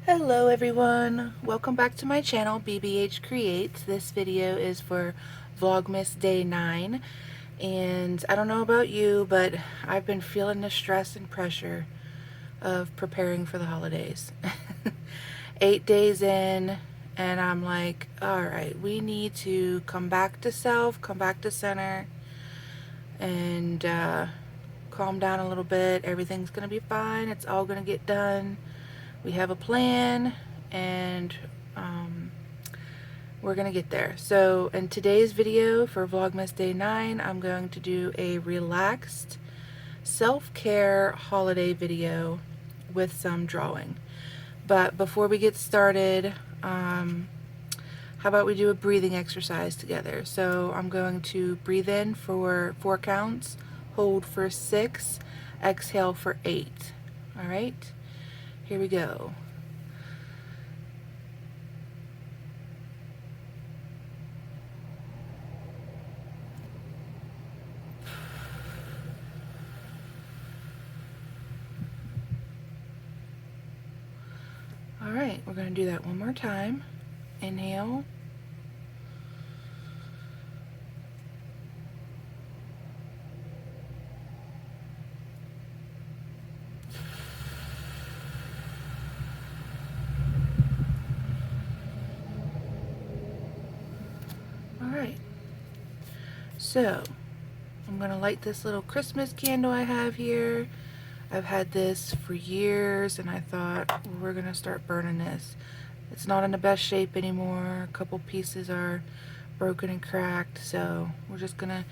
Hello everyone, welcome back to my channel BBH Creates. This video is for Vlogmas Day 9, and I don't know about you, but I've been feeling the stress and pressure of preparing for the holidays. 8 days in, and I'm like, alright, we need to come back to self, come back to center, and calm down a little bit. Everything's gonna be fine, it's all gonna get done. We have a plan, and we're gonna get there. So in today's video for Vlogmas Day 9, I'm going to do a relaxed self-care holiday video with some drawing. But before we get started, how about we do a breathing exercise together? So I'm going to breathe in for 4 counts, hold for 6, exhale for 8. All right? Here we go. All right, we're going to do that one more time. Inhale. Alright, so I'm going to light this little Christmas candle I have here. I've had this for years, and I thought, well, we're going to start burning this. It's not in the best shape anymore. A couple pieces are broken and cracked, so we're just going to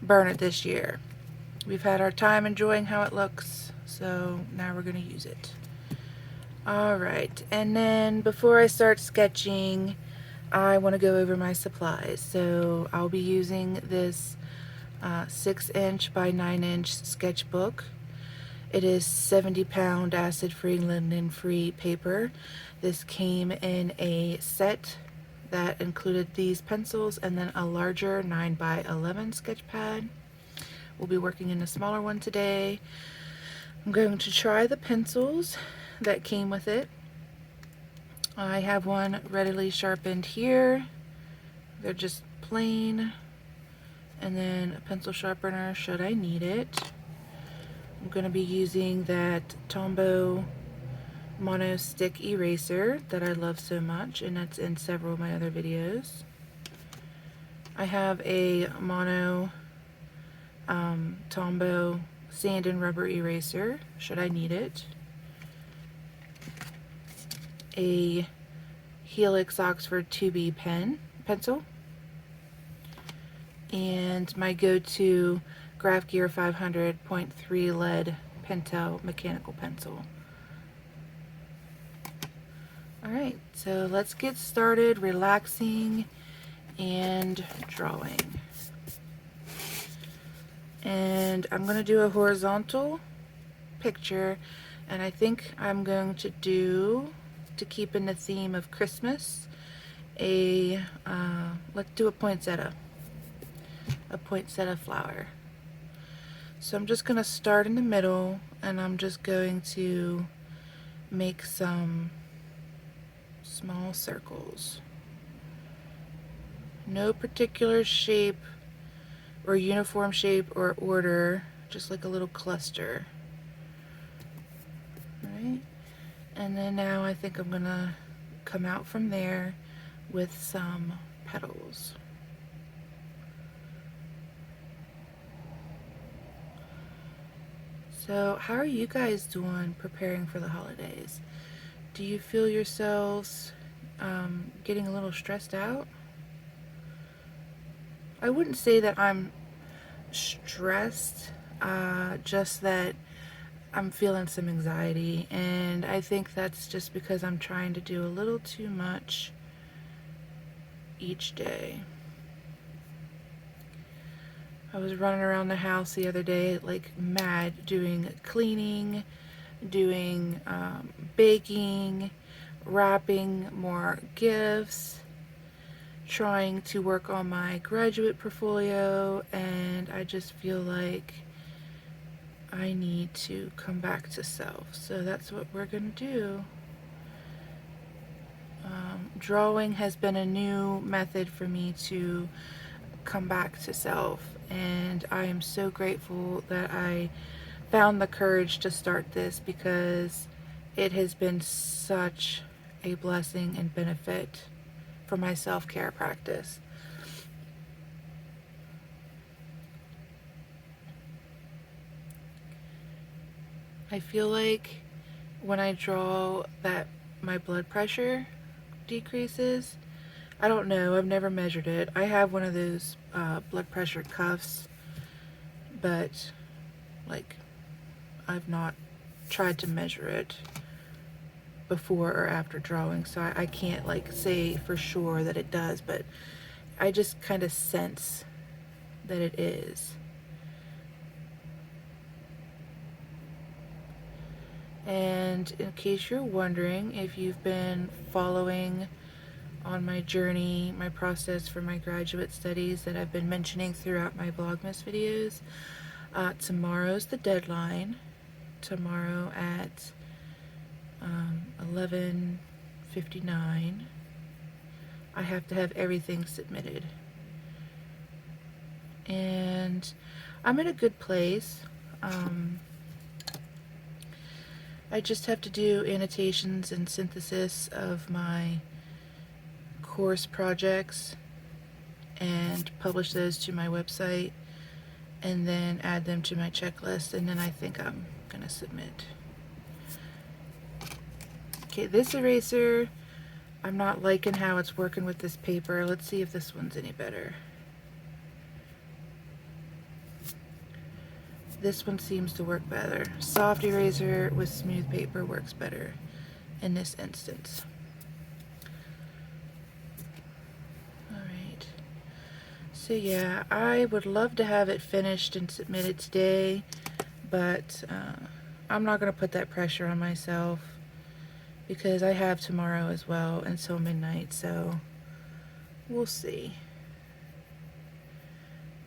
burn it this year. We've had our time enjoying how it looks, so now we're going to use it. Alright, and then before I start sketching, I want to go over my supplies. So I'll be using this 6-inch by 9-inch sketchbook. It is 70-pound acid-free, linen-free paper. This came in a set that included these pencils and then a larger 9 by 11 sketch pad. We'll be working in a smaller one today. I'm going to try the pencils that came with it. I have one readily sharpened here. They're just plain. And then a pencil sharpener should I need it. I'm going to be using that Tombow Mono stick eraser that I love so much, and that's in several of my other videos. I have a Mono Tombow sand and rubber eraser should I need it. A Helix Oxford 2B pencil, and my go-to Graphgear 500.3 lead Pentel mechanical pencil. Alright, so let's get started relaxing and drawing. And I'm going to do a horizontal picture, and I think I'm going to do, to keep in the theme of Christmas, let's do a poinsettia flower. So I'm just going to start in the middle, and I'm just going to make some small circles. No particular shape or uniform shape or order, just like a little cluster. Right? And then now I think I'm gonna come out from there with some petals. So how are you guys doing preparing for the holidays? Do you feel yourselves getting a little stressed out? I wouldn't say that I'm stressed, just that I'm feeling some anxiety, and I think that's just because I'm trying to do a little too much each day. I was running around the house the other day like mad, doing cleaning, doing baking, wrapping more gifts, trying to work on my graduate portfolio, and I just feel like I need to come back to self. So that's what we're gonna do. drawing has been a new method for me to come back to self, and I am so grateful that I found the courage to start this, because it has been such a blessing and benefit for my self-care practice. I feel like when I draw that my blood pressure decreases. I don't know, I've never measured it. I have one of those blood pressure cuffs, but like I've not tried to measure it before or after drawing, so I can't like say for sure that it does, but I just kind of sense that it is. And in case you're wondering, if you've been following on my journey, my process for my graduate studies that I've been mentioning throughout my Vlogmas videos, tomorrow's the deadline. Tomorrow at 11:59, I have to have everything submitted. And I'm in a good place. I just have to do annotations and synthesis of my course projects and publish those to my website, and then add them to my checklist, and then I think I'm gonna submit. Okay, this eraser, I'm not liking how it's working with this paper. Let's see if this one's any better. This one seems to work better. Soft eraser with smooth paper works better in this instance. Alright. So yeah, I would love to have it finished and submitted today, but I'm not going to put that pressure on myself, because I have tomorrow as well until midnight, so we'll see.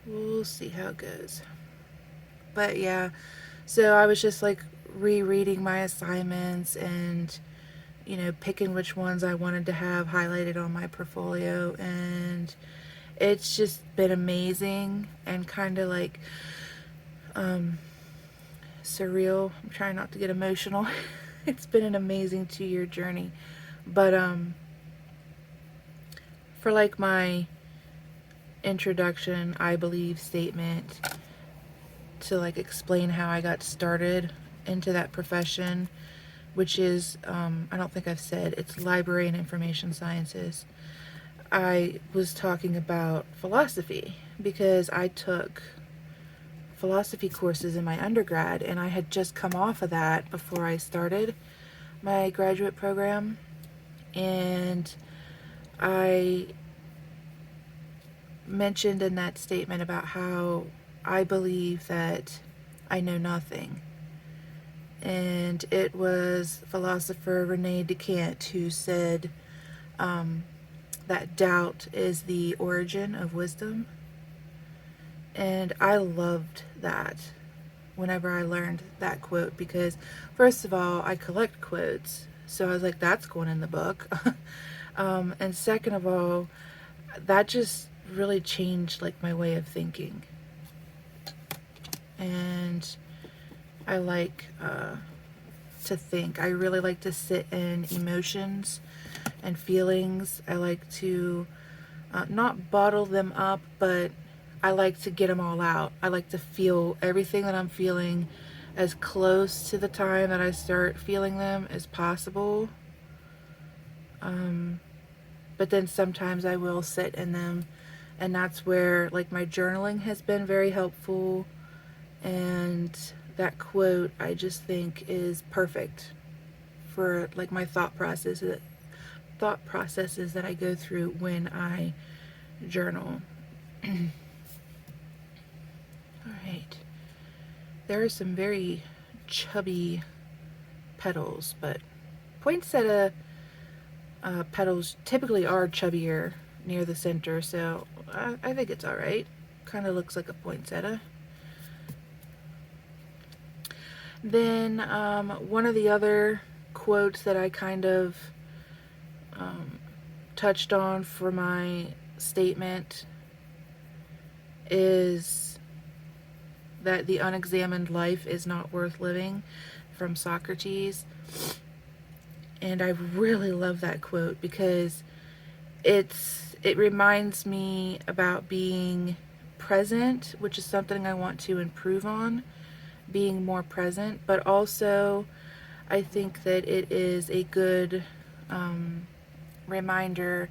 We'll see how it goes. But yeah, so I was just like rereading my assignments and, you know, picking which ones I wanted to have highlighted on my portfolio, and it's just been amazing and kind of like surreal. I'm trying not to get emotional. It's been an amazing 2-year journey. But for like my introduction, I believe statement to like explain how I got started into that profession, which is, I don't think I've said, it's library and information sciences. I was talking about philosophy because I took philosophy courses in my undergrad, and I had just come off of that before I started my graduate program, and I mentioned in that statement about how I believe that I know nothing. And it was philosopher Rene Descartes who said that doubt is the origin of wisdom. And I loved that whenever I learned that quote, because first of all, I collect quotes, so I was like, that's going in the book. And second of all, that just really changed like my way of thinking. And I like to think. I really like to sit in emotions and feelings. I like to not bottle them up, but I like to get them all out. I like to feel everything that I'm feeling as close to the time that I start feeling them as possible. But then sometimes I will sit in them, and that's where like my journaling has been very helpful. And that quote, I just think, is perfect for like my thought processes that I go through when I journal. Alright, there are some very chubby petals, but poinsettia petals typically are chubbier near the center, so I think it's alright. Kind of looks like a poinsettia. Then one of the other quotes that I kind of touched on for my statement is that the unexamined life is not worth living, from Socrates. And I really love that quote because it reminds me about being present, which is something I want to improve on, being more present, but also I think that it is a good reminder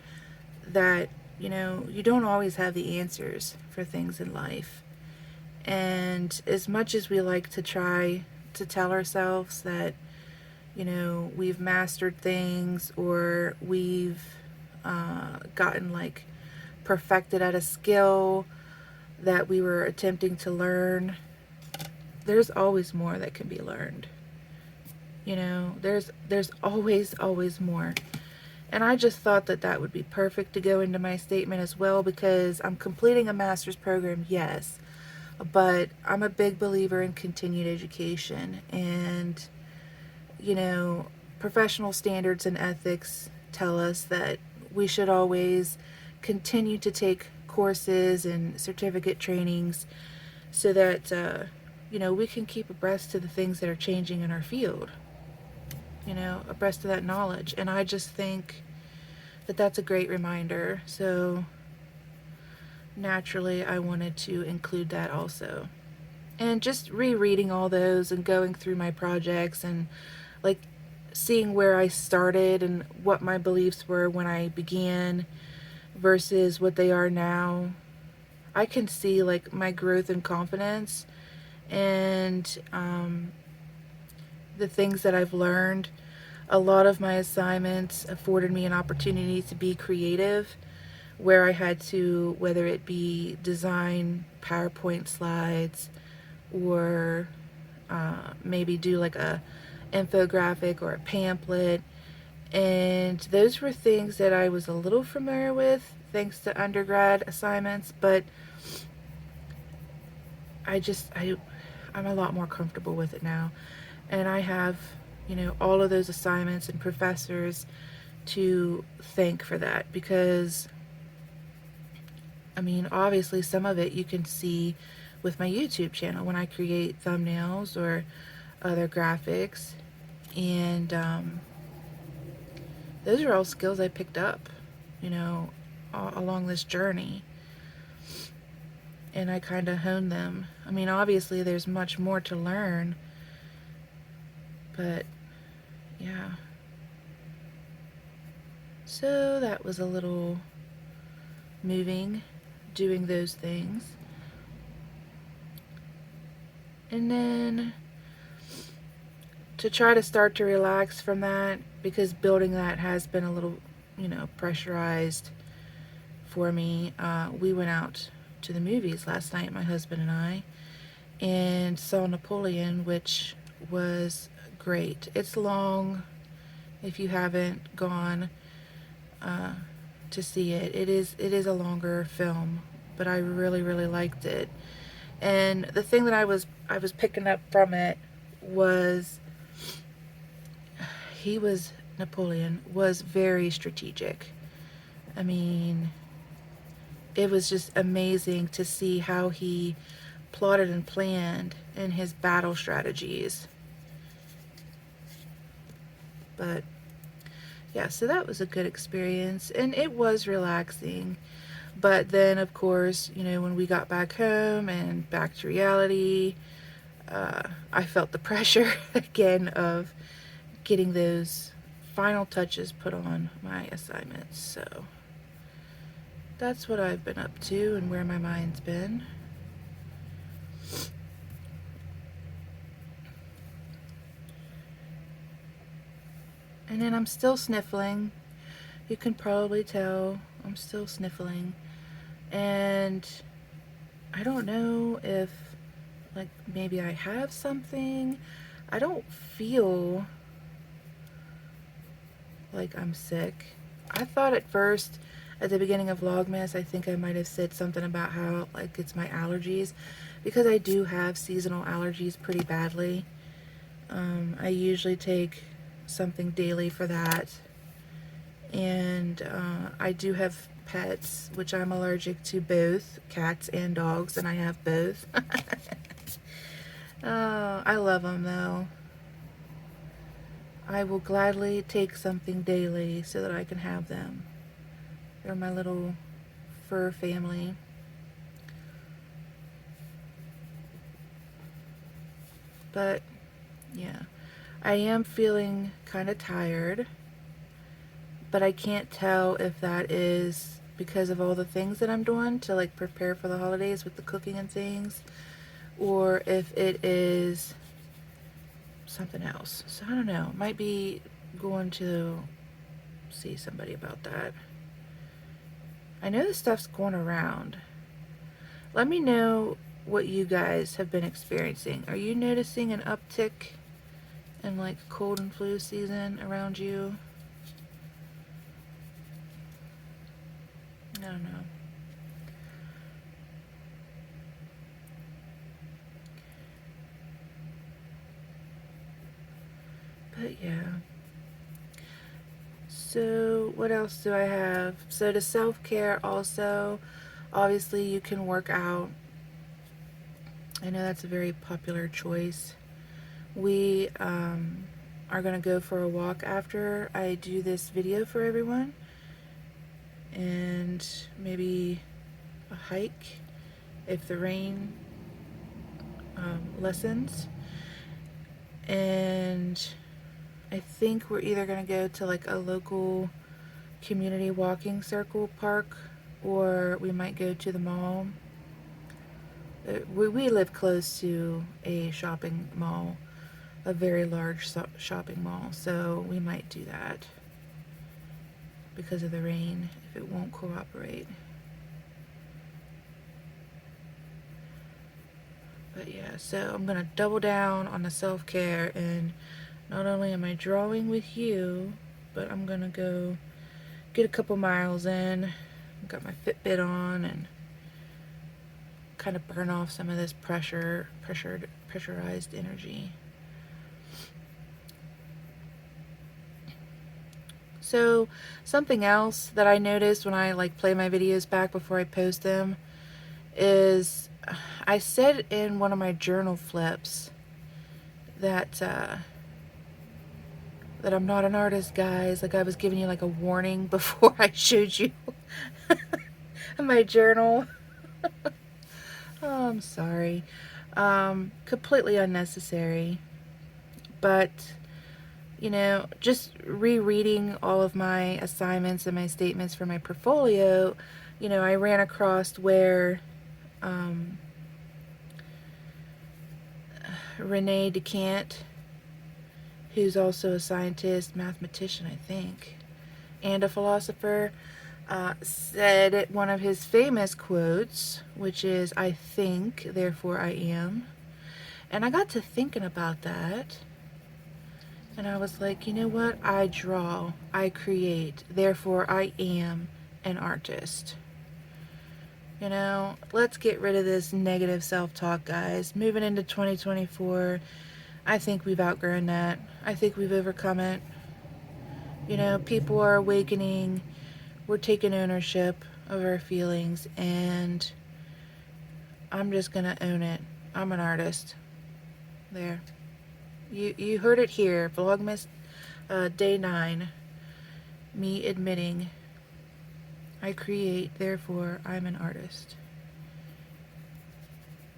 that, you know, you don't always have the answers for things in life. And as much as we like to try to tell ourselves that, you know, we've mastered things or we've gotten like perfected at a skill that we were attempting to learn, there's always more that can be learned. You know, there's always more. And I just thought that that would be perfect to go into my statement as well, because I'm completing a master's program, yes, but I'm a big believer in continued education. And, you know, professional standards and ethics tell us that we should always continue to take courses and certificate trainings so that, you know, we can keep abreast to the things that are changing in our field, you know, abreast of that knowledge. And I just think that that's a great reminder. So naturally I wanted to include that also. And just rereading all those and going through my projects and like seeing where I started and what my beliefs were when I began versus what they are now, I can see like my growth and confidence and the things that I've learned. A lot of my assignments afforded me an opportunity to be creative, where I had to, whether it be design PowerPoint slides or maybe do like a infographic or a pamphlet. And those were things that I was a little familiar with thanks to undergrad assignments, but I'm a lot more comfortable with it now. And I have, you know, all of those assignments and professors to thank for that, because I mean, obviously some of it you can see with my YouTube channel when I create thumbnails or other graphics, and those are all skills I picked up, you know, along this journey, and I kind of honed them. I mean, obviously there's much more to learn, but yeah. So that was a little moving, doing those things. And then to try to start to relax from that, because building that has been a little, you know, pressurized for me, we went out to the movies last night, my husband and I, and saw Napoleon, which was great. It's long if you haven't gone to see it. It is a longer film, but I really liked it. And the thing that I was picking up from it was Napoleon was very strategic. I mean, it was just amazing to see how he plotted and planned in his battle strategies. But yeah, so that was a good experience, and it was relaxing. But then, of course, you know, when we got back home and back to reality, I felt the pressure again of getting those final touches put on my assignments. So that's what I've been up to and where my mind's been. And then I'm still sniffling. You can probably tell I'm still sniffling. And I don't know if, like, maybe I have something. I don't feel like I'm sick. I thought at first, at the beginning of Vlogmas, I think I might have said something about how, like, it's my allergies, because I do have seasonal allergies pretty badly. I usually take something daily for that, And I do have pets, which I'm allergic to both cats and dogs, and I have both. Oh, I love them though. I will gladly take something daily so that I can have them. They're my little fur family. But yeah, I am feeling kind of tired, but I can't tell if that is because of all the things that I'm doing to like prepare for the holidays with the cooking and things, or if it is something else. So I don't know. Might be going to see somebody about that. I know this stuff's going around. Let me know what you guys have been experiencing. Are you noticing an uptick in like cold and flu season around you? I don't know. But yeah. So what else do I have? So to self-care also, obviously you can work out. I know that's a very popular choice. We are going to go for a walk after I do this video for everyone. And maybe a hike if the rain lessens. And I think we're either going to go to like a local community walking circle park, or we might go to the mall. We live close to a shopping mall, a very large shopping mall, so we might do that because of the rain if it won't cooperate. But yeah, so I'm gonna double down on the self-care, and not only am I drawing with you, but I'm gonna go get a couple miles in. Got my Fitbit on and kind of burn off some of this pressurized energy. So something else that I noticed when I like play my videos back before I post them is I said in one of my journal flips that that I'm not an artist, guys. Like I was giving you like a warning before I showed you my journal. Oh, I'm sorry. Completely unnecessary. But, you know, just rereading all of my assignments and my statements for my portfolio, you know, I ran across where Rene Descartes, who's also a scientist, mathematician, I think, and a philosopher, said one of his famous quotes, which is, "I think, therefore I am." And I got to thinking about that, and I was like, you know what? I draw, I create, therefore I am an artist. You know, let's get rid of this negative self-talk, guys. Moving into 2024, I think we've outgrown that. I think we've overcome it. You know, people are awakening. We're taking ownership of our feelings, and I'm just gonna own it. I'm an artist. There. You heard it here. Vlogmas day 9. Me admitting I create, therefore I'm an artist.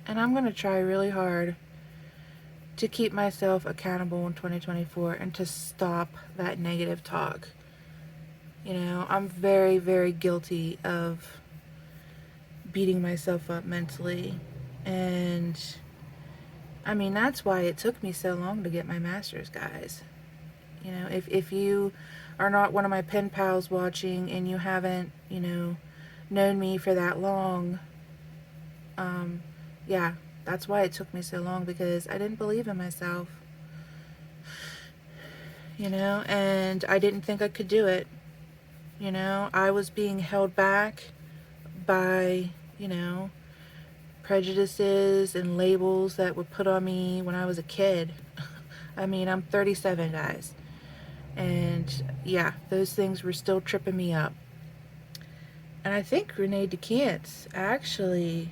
And I'm gonna try really hard to keep myself accountable in 2024 and to stop that negative talk. You know, I'm very, very guilty of beating myself up mentally. And I mean, that's why it took me so long to get my master's, guys. You know, if you are not one of my pen pals watching and you haven't, you know, known me for that long, yeah, that's why it took me so long, because I didn't believe in myself. You know, and I didn't think I could do it. You know, I was being held back by, you know, prejudices and labels that were put on me when I was a kid. I mean, I'm 37, guys. And yeah, those things were still tripping me up. And I think Renee DeCance actually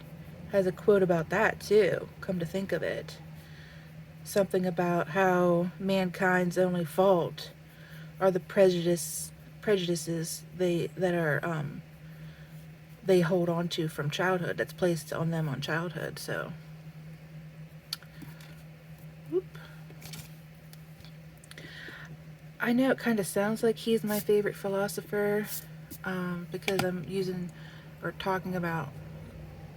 has a quote about that too, come to think of it. Something about how mankind's only fault are the prejudices they hold on to from childhood, that's placed on them on childhood. So whoop. I know it kind of sounds like he's my favorite philosopher, because I'm using or talking about,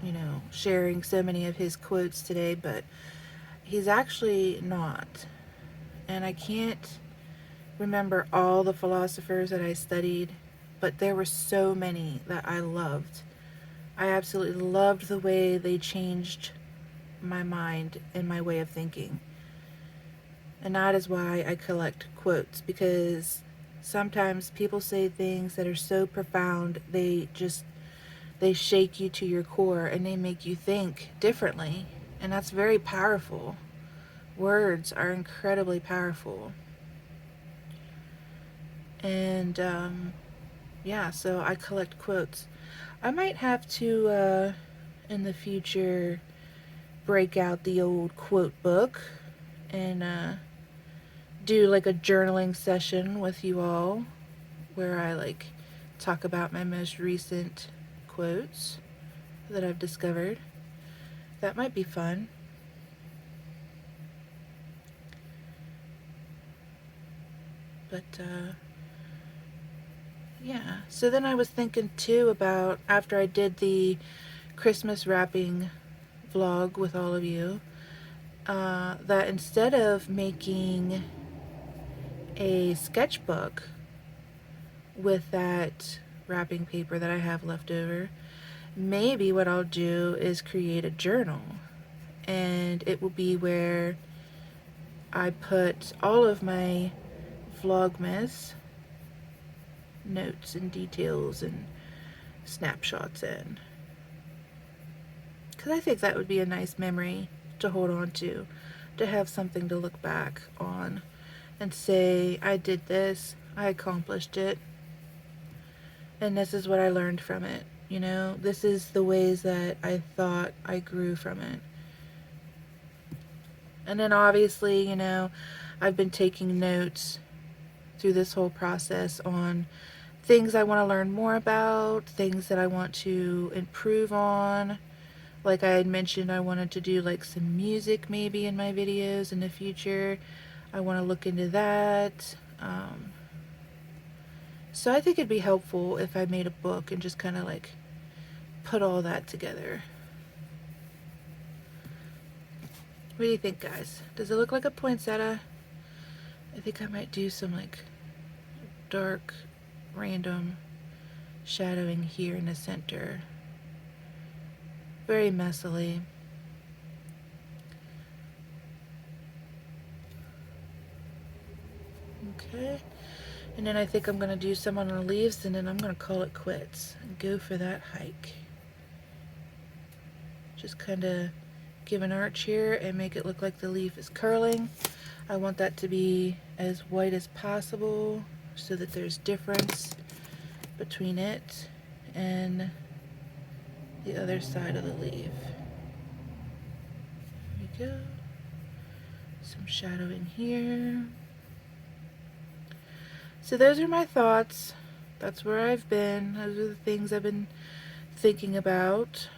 you know, sharing so many of his quotes today, but he's actually not. And I can't remember all the philosophers that I studied, but there were so many that I loved. I absolutely loved the way they changed my mind and my way of thinking. And that is why I collect quotes, because sometimes people say things that are so profound, they shake you to your core and they make you think differently. And that's very powerful. Words are incredibly powerful. And yeah, so I collect quotes. I might have to, in the future, break out the old quote book and do like a journaling session with you all where I like talk about my most recent quotes that I've discovered. That might be fun. But yeah, so then I was thinking too about, after I did the Christmas wrapping vlog with all of you, that instead of making a sketchbook with that wrapping paper that I have left over, maybe what I'll do is create a journal, and it will be where I put all of my Vlogmas notes and details and snapshots in, because I think that would be a nice memory to hold on to have something to look back on and say, I did this, I accomplished it, and this is what I learned from it. You know, this is the ways that I thought I grew from it. And then obviously, you know, I've been taking notes through this whole process on things I want to learn more about, things that I want to improve on. Like I had mentioned, I wanted to do like some music maybe in my videos in the future. I want to look into that. So I think it'd be helpful if I made a book and just kind of like put all that together. What do you think, guys? Does it look like a poinsettia? I think I might do some like dark, random shadowing here in the center. Very messily. Okay. And then I think I'm going to do some on the leaves, and then I'm going to call it quits and go for that hike. Just kind of give an arch here and make it look like the leaf is curling. I want that to be as white as possible so that there's difference between it and the other side of the leaf. There we go. Some shadowing here. So those are my thoughts. That's where I've been. Those are the things I've been thinking about.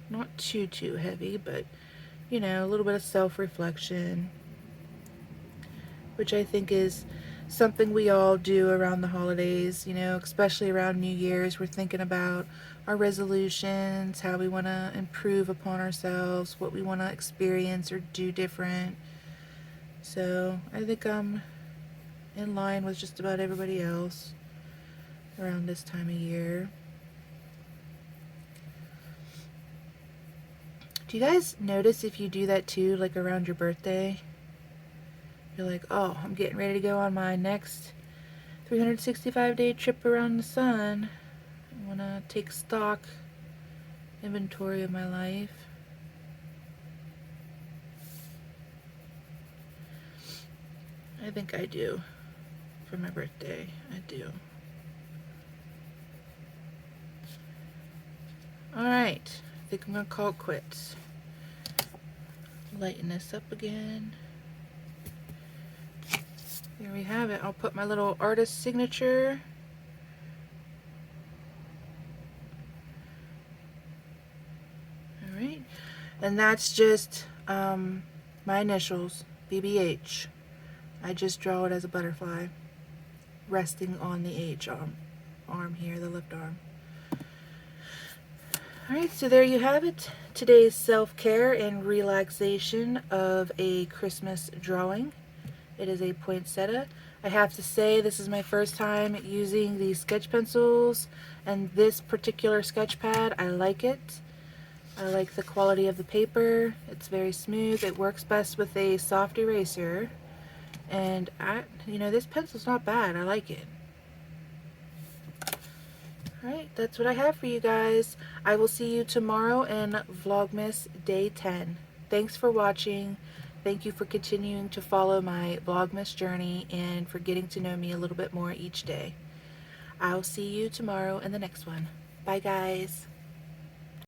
Not too heavy, but you know, a little bit of self-reflection, which I think is something we all do around the holidays, you know, especially around New Year's. We're thinking about our resolutions, how we want to improve upon ourselves, what we want to experience or do different. So I think I'm in line with just about everybody else around this time of year. Do you guys notice if you do that too, like around your birthday? You're like, oh, I'm getting ready to go on my next 365-day trip around the sun. I want to take stock, inventory of my life. I think I do. For my birthday, I do. Alright, I think I'm gonna call it quits. Lighten this up again. There we have it. I'll put my little artist signature. Alright, and that's just my initials, BBH. I just draw it as a butterfly, resting on the H arm here, the left arm. Alright, so there you have it. Today's self-care and relaxation of a Christmas drawing. It is a poinsettia. I have to say this is my first time using these sketch pencils and this particular sketch pad. I like it. I like the quality of the paper. It's very smooth. It works best with a soft eraser. And you know, this pencil's not bad. I like it. Alright, that's what I have for you guys. I will see you tomorrow in Vlogmas Day 10. Thanks for watching. Thank you for continuing to follow my Vlogmas journey and for getting to know me a little bit more each day. I'll see you tomorrow in the next one. Bye guys.